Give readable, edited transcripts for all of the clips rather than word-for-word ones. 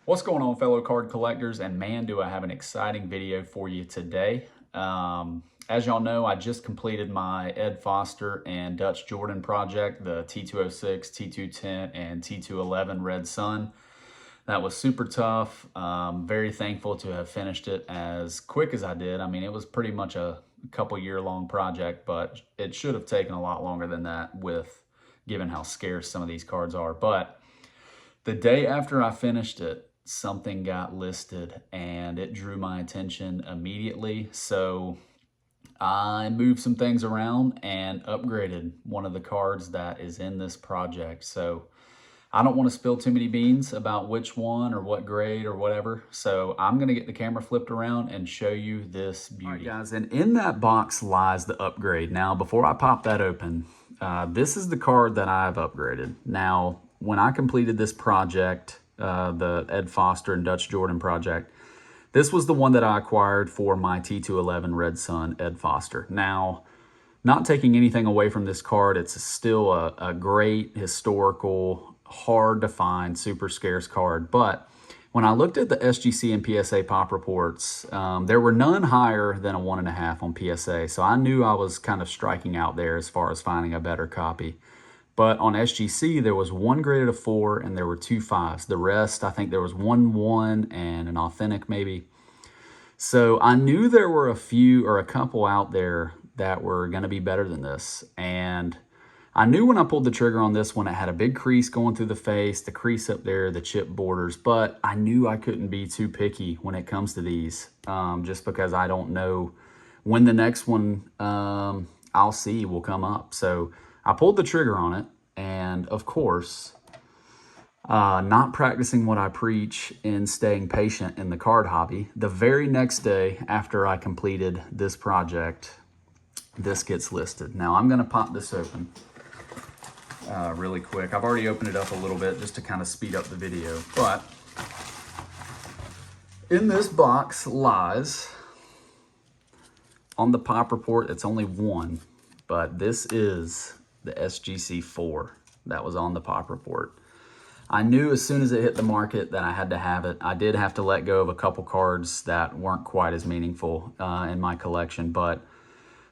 What's going on, fellow card collectors? And man, do I have an exciting video for you today. As y'all know, I just completed my Ed Foster and Dutch Jordan project, the T206, T210, and T211 Red Sun. That was super tough. Very thankful to have finished it as quick as I did. I mean, it was pretty much a couple year-long project, but it should have taken a lot longer than that given how scarce some of these cards are. But the day after I finished it, something got listed and it drew my attention immediately. So I moved some things around and upgraded one of the cards that is in this project. So I don't want to spill too many beans about which one or what grade or whatever. So I'm going to get the camera flipped around and show you this beauty. All right, guys, and in that box lies the upgrade. Now, before I pop that open, this is the card that I've upgraded. Now, when I completed this project, the Ed Foster and Dutch Jordan project, this was the one that I acquired for my T211 Red Sun Ed Foster. Now, not taking anything away from this card, it's still a great historical, hard to find, super scarce card. But when I looked at the SGC and PSA pop reports, there were none higher than a 1.5 on PSA. So I knew I was kind of striking out there as far as finding a better copy. But on SGC, there was one graded a 4 and there were 2 5s. The rest, I think there was 1 1 and an authentic maybe. So I knew there were a couple out there that were going to be better than this. And I knew when I pulled the trigger on this one, it had a big crease going through the face, the crease up there, the chip borders. But I knew I couldn't be too picky when it comes to these, just because I don't know when the next one I'll see will come up. So I pulled the trigger on it, and of course, not practicing what I preach in staying patient in the card hobby, the very next day after I completed this project, this gets listed. Now I'm going to pop this open really quick. I've already opened it up a little bit just to kind of speed up the video, but in this box lies, on the pop report, it's only one, but this is the SGC 4 that was on the pop report. I knew as soon as it hit the market that I had to have it. I did have to let go of a couple cards that weren't quite as meaningful in my collection, but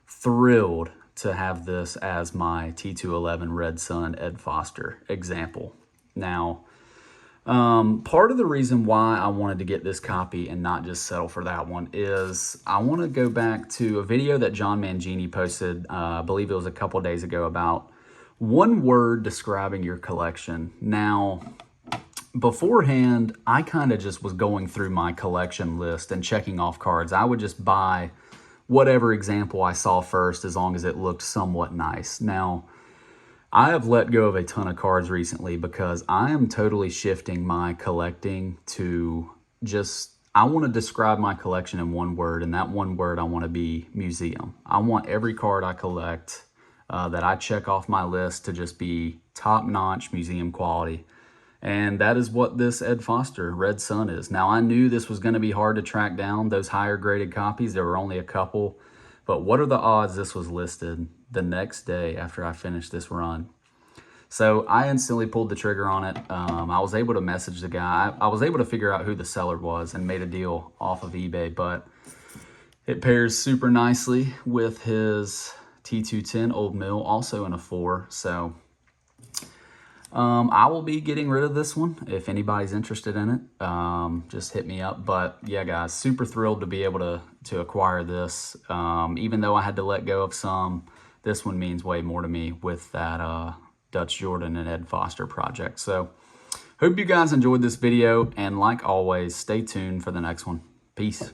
thrilled to have this as my T211 Red Sun Ed Foster example. Now, part of the reason why I wanted to get this copy and not just settle for that one is I want to go back to a video that John Mangini posted, I believe it was a couple days ago, about one word describing your collection. Now, beforehand, I kind of just was going through my collection list and checking off cards. I would just buy whatever example I saw first as long as it looked somewhat nice. Now, I have let go of a ton of cards recently because I am totally shifting my collecting to just, I want to describe my collection in one word, and that one word I want to be museum. I want every card I collect that I check off my list to just be top-notch museum quality. And that is what this Ed Foster Red Sun is. Now, I knew this was going to be hard to track down, those higher graded copies. There were only a couple. But what are the odds this was listed the next day after I finished this run? So I instantly pulled the trigger on it. I was able to message the guy. I was able to figure out who the seller was and made a deal off of eBay. But it pairs super nicely with his T210 Old Mill, also in a 4. So I will be getting rid of this one. If anybody's interested in it, just hit me up. But yeah, guys, super thrilled to be able to acquire this. Even though I had to let go of some, this one means way more to me with that Dutch Jordan and Ed Foster project. So hope you guys enjoyed this video, and like always, stay tuned for the next one. Peace.